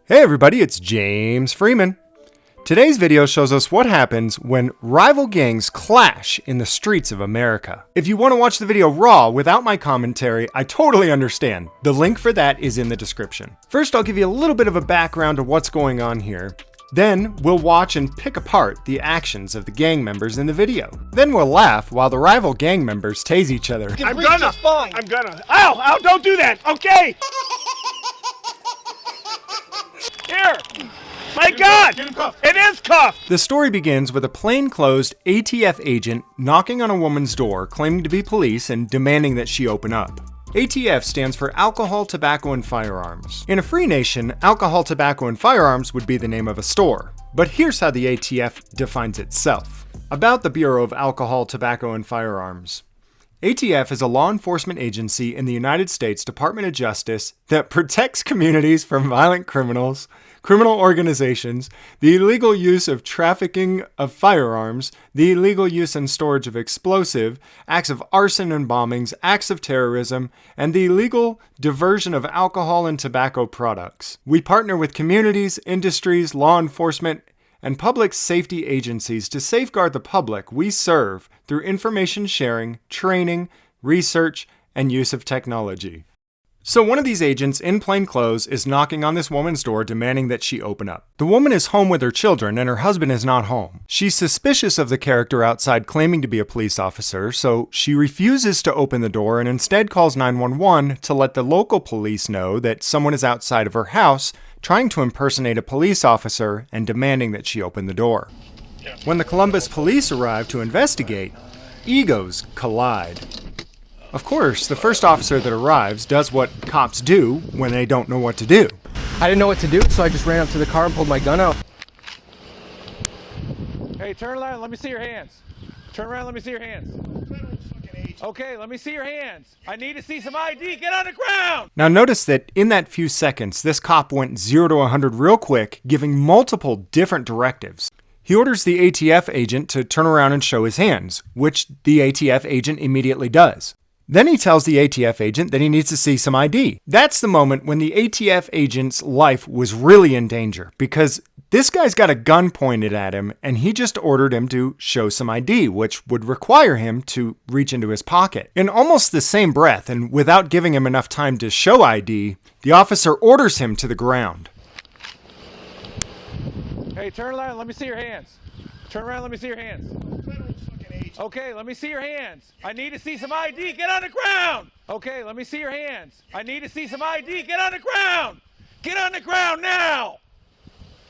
Hey everybody, it's James Freeman. Today's video shows us what happens when rival gangs clash in the streets of America. If you want to watch the video raw without my commentary, I totally understand. The link for that is in the description. First, I'll give you a little bit of a background of what's going on here. Then, we'll watch and pick apart the actions of the gang members in the video. Then we'll laugh while the rival gang members tase each other. I'm gonna. Ow, don't do that, okay? Here! My God! It is cuffed! The story begins with a plainclothes ATF agent knocking on a woman's door, claiming to be police and demanding that she open up. ATF stands for Alcohol, Tobacco, and Firearms. In a free nation, alcohol, tobacco, and firearms would be the name of a store. But here's how the ATF defines itself. About the Bureau of Alcohol, Tobacco, and Firearms. ATF is a law enforcement agency in the United States Department of Justice that protects communities from violent criminals, criminal organizations, the illegal use of trafficking of firearms, the illegal use and storage of explosive, acts of arson and bombings, acts of terrorism, and the illegal diversion of alcohol and tobacco products. We partner with communities, industries, law enforcement, and public safety agencies to safeguard the public we serve through information sharing, training, research, and use of technology. So one of these agents in plain clothes is knocking on this woman's door demanding that she open up. The woman is home with her children and her husband is not home. She's suspicious of the character outside claiming to be a police officer, so she refuses to open the door and instead calls 911 to let the local police know that someone is outside of her house trying to impersonate a police officer and demanding that she open the door. When the Columbus police arrive to investigate, egos collide. Of course, the first officer that arrives does what cops do when they don't know what to do. I didn't know what to do, so I just ran up to the car and pulled my gun out. Hey, turn around, let me see your hands. Turn around, let me see your hands. Okay, let me see your hands. I need to see some ID, get on the ground! Now notice that in that few seconds, this cop went 0 to 100 real quick, giving multiple different directives. He orders the ATF agent to turn around and show his hands, which the ATF agent immediately does. Then he tells the ATF agent that he needs to see some ID. That's the moment when the ATF agent's life was really in danger, because this guy's got a gun pointed at him and he just ordered him to show some ID, which would require him to reach into his pocket. In almost the same breath, and without giving him enough time to show ID, the officer orders him to the ground. Hey, turn around, let me see your hands. Turn around, let me see your hands. Okay, let me see your hands. I need to see some ID, get on the ground! Okay, let me see your hands. I need to see some ID, get on the ground! Get on the ground now!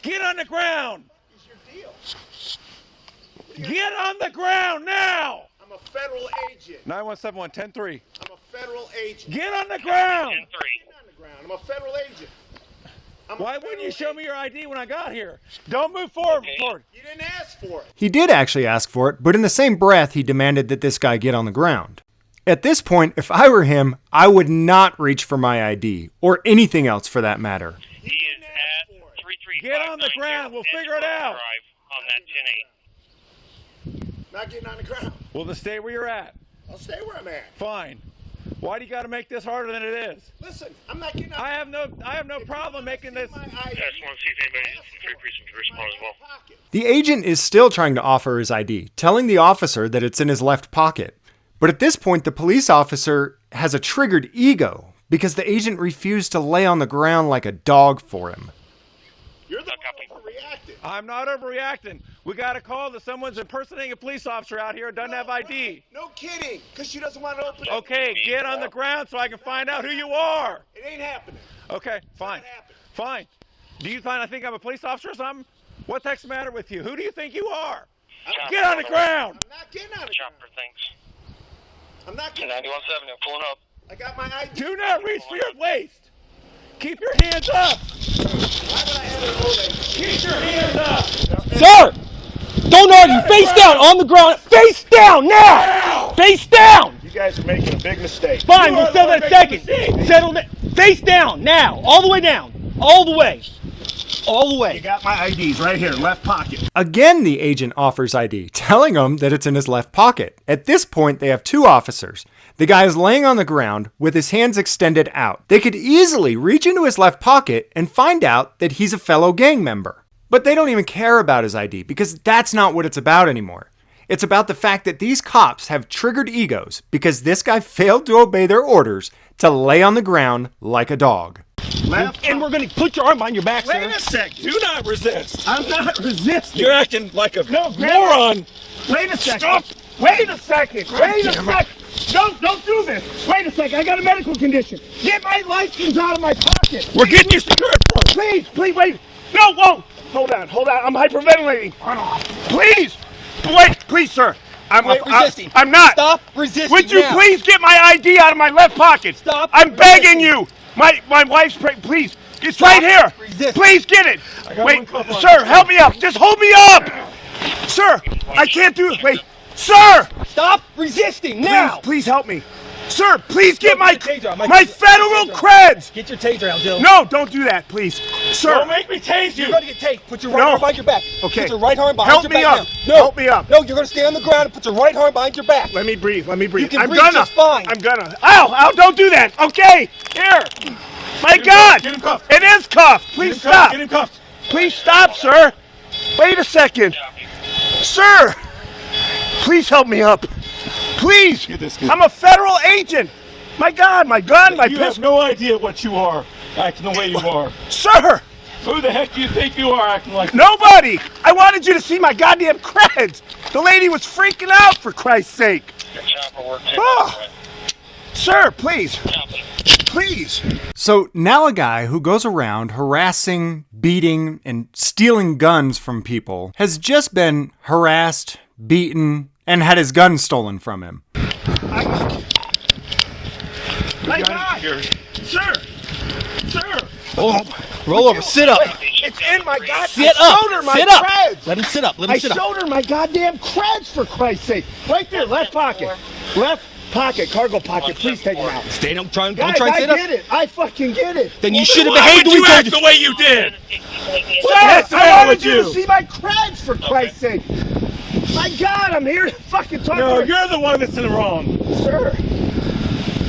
Get on the ground! What is your deal? Get on the ground now! I'm a federal agent. 9171-103. I'm a federal agent. Get on the ground! Get on the ground. I'm a federal agent. Why wouldn't you show me your ID when I got here? Don't move forward. You didn't ask for it. He did actually ask for it, but in the same breath, he demanded that this guy get on the ground. At this point, if I were him, I would not reach for my ID, or anything else for that matter. He is at 335. Get on the ground, we'll figure it out. On that 10-8. Not getting on the ground. Well, then stay where you're at. I'll stay where I'm at. Fine. Why do you got to make this harder than it is? Listen, I'm not getting on. I have no problem making this. I just want to see if anybody from 3 Precinct can respond as well. The agent is still trying to offer his ID, telling the officer that it's in his left pocket. But at this point, the police officer has a triggered ego because the agent refused to lay on the ground like a dog for him. You're the one overreacting. I'm not overreacting. We got a call that someone's impersonating a police officer out here who doesn't have ID. No kidding, because she doesn't want to open it. Okay, get on the ground so I can find out who you are. It ain't happening. Okay, fine. Fine. Do you think I'm a police officer or something? What the heck's the matter with you? Who do you think you are? Get on the ground! I'm not getting on it. Chopper thinks. I'm not getting 91-7, I'm pulling up. I got my ID. Do not reach for your waist. Keep your hands up. Why would I have it over? Keep your hands up. Sir! Don't argue! Face down! On the ground! Face down now! Face down! You guys are making a big mistake. Fine, we'll settle that second. Settle that. Face down now! All the way down! All the way! All the way! You got my IDs right here, left pocket. Again, the agent offers ID, telling him that it's in his left pocket. At this point, they have two officers. The guy is laying on the ground with his hands extended out. They could easily reach into his left pocket and find out that he's a fellow gang member. But they don't even care about his ID because that's not what it's about anymore. It's about the fact that these cops have triggered egos because this guy failed to obey their orders to lay on the ground like a dog. Left. And we're going to put your arm behind your back, sir. Wait a second. Do not resist. I'm not resisting. You're acting like a No, moron. Wait a second. Stop. Wait a second. Wait a second. Don't do this. Wait a second. I got a medical condition. Get my license out of my pocket. We're getting you secured. Please, wait. No, whoa. Hold on. I'm hyperventilating. Please. Wait, please, sir. I'm resisting. I'm not. Stop resisting. Would you now. please get my ID out of my left pocket? Stop I'm begging you. My wife's please. It's right here. Resist. Please get it. got Wait, one cuff on. sir, help me up. Just hold me up. Sir, I can't do it. Wait. Sir, Stop resisting now. please help me. Sir, please get my Get your taser out. my federal creds. Get your taser out, Jill. No, don't do that, please. Sir, Don't make me tase you. You're going to get tased. Put your right No. arm behind your back. Okay. Put your right arm behind Help your me back up. now. No. Help me up. No, you're going to stay on the ground and put your right arm behind your back. let me breathe. You can I'm breathe gonna. just fine. I'm gonna. Ow, don't do that. Okay, here. My God. Get him cuffed. It is cuffed. Please stop. Get him cuffed. Please stop, sir. Wait a second. Sir, please help me up. Please. Get this kid. I'm a federal agent. My God, my gun, my You have pistol. no idea what you are, acting the way you are. Sir, Who the heck do you think you are, acting like nobody. I wanted you to see my goddamn creds. The lady was freaking out, for Christ's sake. Oh. Sir, please. Please. So now a guy who goes around harassing, beating, and stealing guns from people has just been harassed, beaten, and had his gun stolen from him. My God. Sir. Roll over. Sit up. It's in my God. Sit I up. showed her my Sit up. creds. Let him sit up. Let him I sit up. showed her my goddamn creds, for Christ's sake. Right there, left pocket. Left pocket, cargo pocket. Please take them out. Stay. Don't try and Guys, sit I up. get it. I fucking get it. Then you should have Why behaved would the way you you act the way you did? Sir, the I matter wanted with you you? to see my creds, for Christ's sake. My God, I'm here to fucking talk No, to you're the one that's in the wrong. Sir.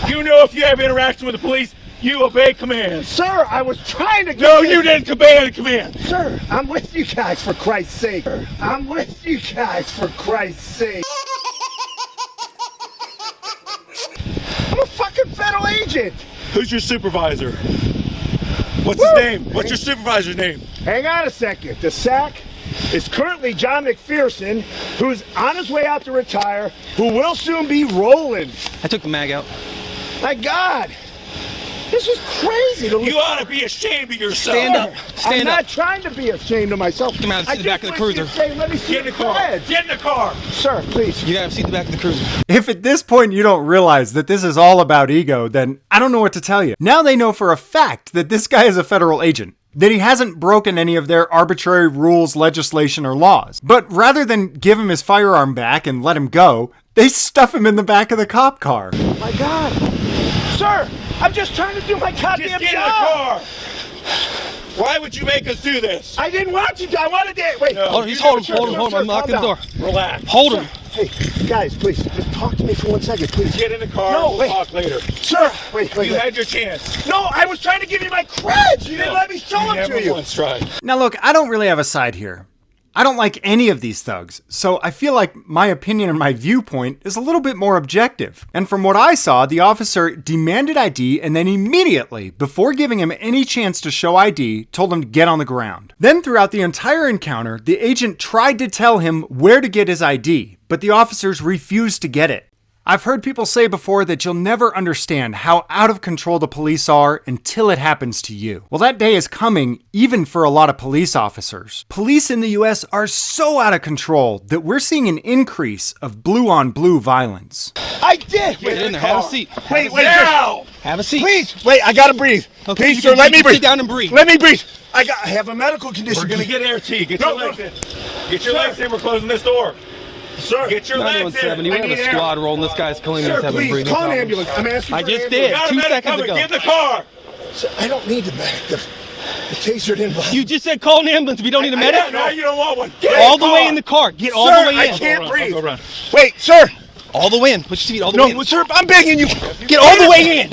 You know if you have interaction with the police, you obey commands. Sir, I was trying to get No, this. you didn't obey any command. Sir, I'm with you guys, for Christ's sake. I'm with you guys, for Christ's sake. I'm a fucking federal agent. Who's your supervisor? What's his name? What's your supervisor's name? Hang on a second. The SAC is currently John McPherson, who's on his way out to retire, who will soon be rolling. I took the mag out. My God. This is crazy. You ought to be ashamed of yourself. Stand up. I'm Stand not up. trying to be ashamed of myself. Come out and I sit in the back of just the want you cruiser. to say, let me see Get in the your car. creds. Get in the car. Sir, please. You gotta see the back of the cruiser. If at this point you don't realize that this is all about ego, then I don't know what to tell you. Now they know for a fact that this guy is a federal agent, that he hasn't broken any of their arbitrary rules, legislation, or laws. But rather than give him his firearm back and let him go, they stuff him in the back of the cop car. My God. Sir, I'm just trying to do my goddamn Just get in the job. car. Why would you make us do this? I didn't want you to. I wanted to. Wait. No. Hold him. He's Sir, holding sir, him. Hold him. sir, I'm knocking the calm door. down. Relax. Hold him. Hey, guys, please, just talk to me for 1 second, please. Get in the car. No, We'll wait. talk later. Sir, wait. You had your chance. No, I was trying to give you my creds. You didn't let me show them Never to you. once tried. Now look, I don't really have a side here. I don't like any of these thugs, so I feel like my opinion and my viewpoint is a little bit more objective. And from what I saw, the officer demanded ID and then immediately, before giving him any chance to show ID, told him to get on the ground. Then throughout the entire encounter, the agent tried to tell him where to get his ID, but the officers refused to get it. I've heard people say before that you'll never understand how out of control the police are until it happens to you. Well, that day is coming even for a lot of police officers. Police in the US are so out of control that we're seeing an increase of blue-on-blue violence. I did. Get in there. Have a seat. Wait, Now! Have a seat. please. Wait, I gotta breathe. Okay, Please, you sir, can- let you me can breathe. sit down and breathe. Let me breathe. I have a medical condition. We're gonna get ART. Get No, your legs in. Get your legs in. We're closing this door. Sir, Get your legs in. 9170. We I have need a air. squad rolling. This guy's killing me. sir, He's having please, breathing call an problems. ambulance. I'm asking I for just an did. ambulance. Got a 2 medic seconds coming. ago. Get in the car. Sir, I don't need the taser didn't bother. You just said call an ambulance. We don't need a medic. Now you don't want one. All the way in the car. Get all Sir, the way I in. can't breathe. I'll go run. Wait, sir. All the way in. Put your feet all the way in. No, sir, I'm begging you. Get all the way in.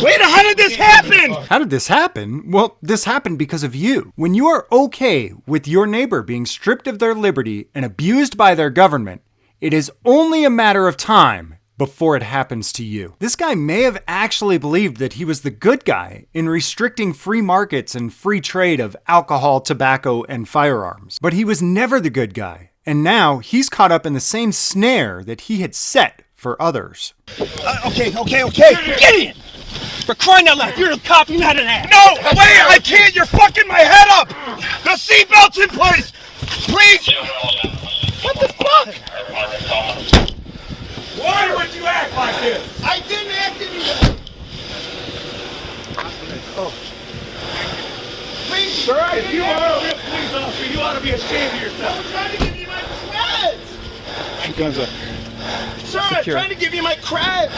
Wait, how did this happen? How did this happen? Well, this happened because of you. When you are okay with your neighbor being stripped of their liberty and abused by their government, it is only a matter of time before it happens to you. This guy may have actually believed that he was the good guy in restricting free markets and free trade of alcohol, tobacco, and firearms. But he was never the good guy. And now he's caught up in the same snare that he had set for others. Okay. Get in. For crying out loud, you're a cop, you're not an ass. No, wait, I can't. You're fucking my head up. The seatbelt's in place. Please. What the fuck? Why would you act like this? I didn't act anything. Oh. Please, sir, If you are a real police officer, you ought to be ashamed of yourself. I'm trying to give you my creds. Guns up. Sir, I'm trying to give you my creds.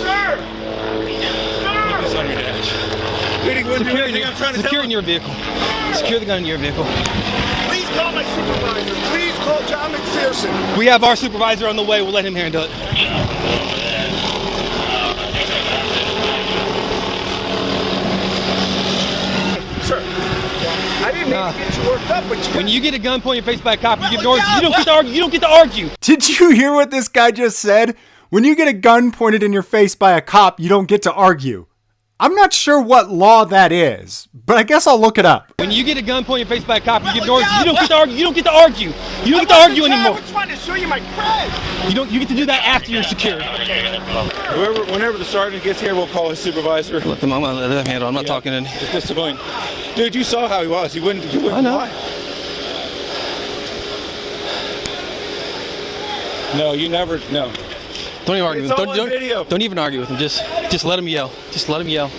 Sir! It's on your dash. Leading wouldn't do anything I'm trying to Secure tell in your vehicle. Secure the gun in your vehicle. Please call my supervisor. Please call John McPherson. We have our supervisor on the way. We'll let him handle it. Sir, I didn't mean to get you worked up, but When you get a gun pointed in your face by a cop, you give orders. You don't get to argue. You don't get to argue. Did you hear what this guy just said? When you get a gun pointed in your face by a cop, you don't get to argue. I'm not sure what law that is, but I guess I'll look it up. When you get a gun pointed in your face by a cop, you give orders. You don't get to argue. You don't get to argue. You don't get to argue anymore. I was trying to show you my creds. You get to do that after you're secured. Whenever the sergeant gets here, we'll call his supervisor. Look, I'm gonna let him handle. I'm not talking in. It's just civilian. Dude, you saw how he was. He wouldn't I know. lie. No, you never. No. Don't even argue It's with him. all on video. Don't even argue with him. Just let him yell. Just let him yell.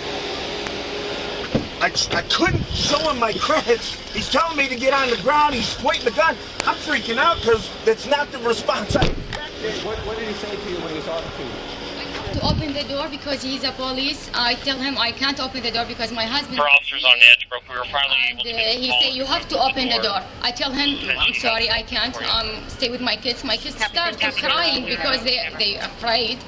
I couldn't show him my creds. He's telling me to get on the ground. He's pointing the gun. I'm freaking out because that's not the response I expected. What did he say to you when he was talking to you? To open the door because he's a police. I tell him I can't open the door because my husband. Our officers on edge, but we were finally able to get He said you have to open the door. I tell him I'm sorry, I can't. Stay with my kids. My kids start to crying because they afraid.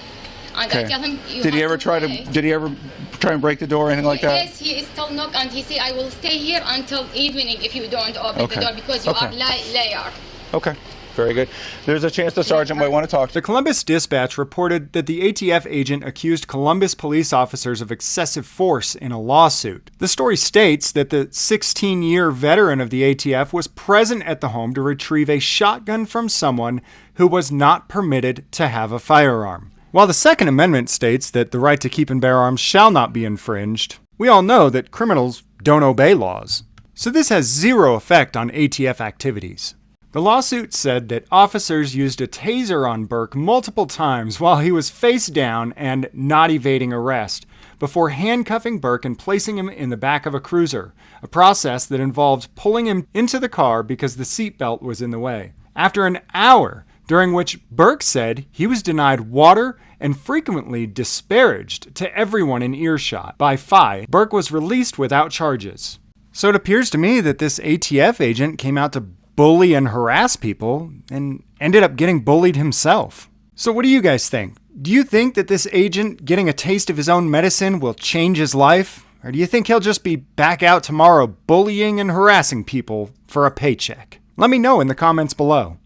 And I tell him you Did he have ever try to? stay. Did he ever try and break the door or anything like that? Yes, he still knock and he say I will stay here until evening if you don't open Okay. the door because you Okay. are liar. Okay. Very good. There's a chance the sergeant might want to talk to The Columbus Dispatch reported that the ATF agent accused Columbus police officers of excessive force in a lawsuit. The story states that the 16-year veteran of the ATF was present at the home to retrieve a shotgun from someone who was not permitted to have a firearm. While the Second Amendment states that the right to keep and bear arms shall not be infringed, we all know that criminals don't obey laws. So this has zero effect on ATF activities. The lawsuit said that officers used a taser on Burke multiple times while he was face down and not evading arrest, before handcuffing Burke and placing him in the back of a cruiser, a process that involved pulling him into the car because the seatbelt was in the way. After an hour, during which Burke said he was denied water and frequently disparaged to everyone in earshot by FI, Burke was released without charges. So it appears to me that this ATF agent came out to bully and harass people and ended up getting bullied himself. So what do you guys think? Do you think that this agent getting a taste of his own medicine will change his life? Or do you think he'll just be back out tomorrow bullying and harassing people for a paycheck? Let me know in the comments below.